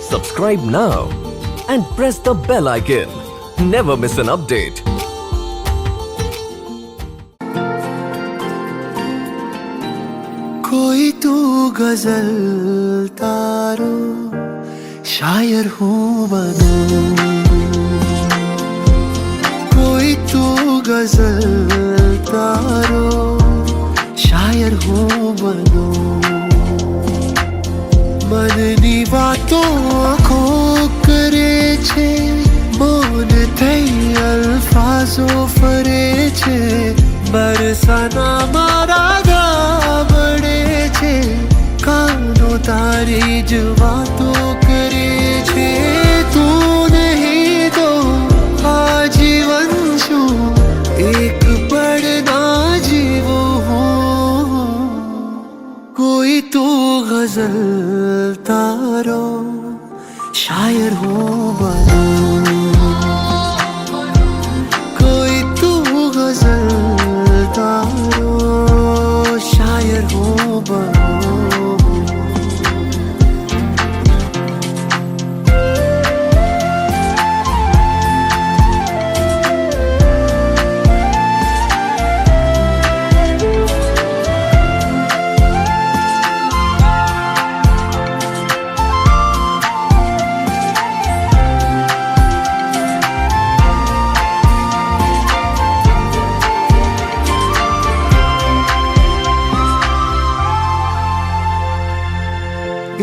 Subscribe now and press the bell icon. Never miss an update. कोई तू गजल तारो शायर हूँ बनूं, कोई तू गजल तारो शायर हूँ बनूं, मननी वातो आँखो करे छे मौन थई अल्फाजो फरे छे बरसाना मारा गाबड़े छे कानो तारी ज वातो करे छे तू नहीं तो आजीवन छू एक पल ना जीवो हूँ, कोई तू गजल तारो शायर हूँ बनूं, कोई तू गजल तारो शायर हूँ बनूं।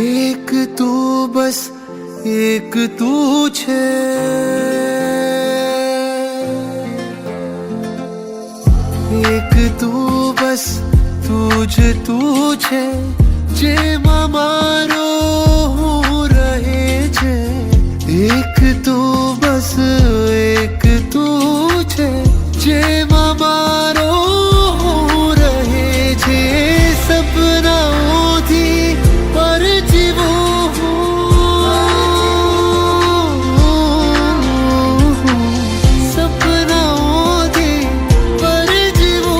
एक तू बस एक तू छे, एक तू बस तुझ तू छे जे मारो हूँ रहे छे, एक तू बस एक तू छे जे मारो हूँ रहे छे सपनाओं थी पर जीवो सपनाओं थी पर जीवो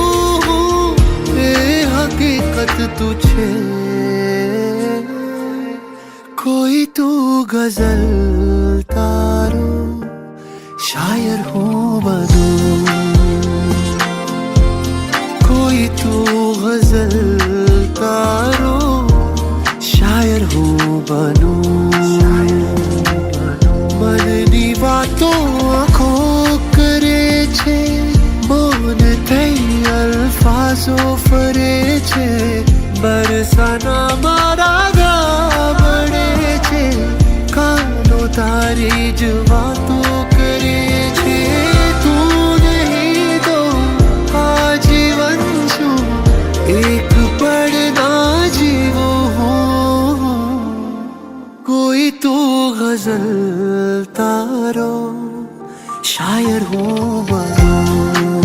ए हकीकत तुझे कोई तू गजल तारो शायर हूँ बनूं, कोई तू गजल तारो शायर हूँ बनूं, मननी वातो आँखो करे छे मौन थई अल्फाजो फरे छे बरसाना मारा गाबड़े छे कानो तारी ज वातो करे छे तू नहीं तो आजीवन छू एक पल ना जीवो हूँ, कोई तू गजल तारो शायर हूँ बनूं।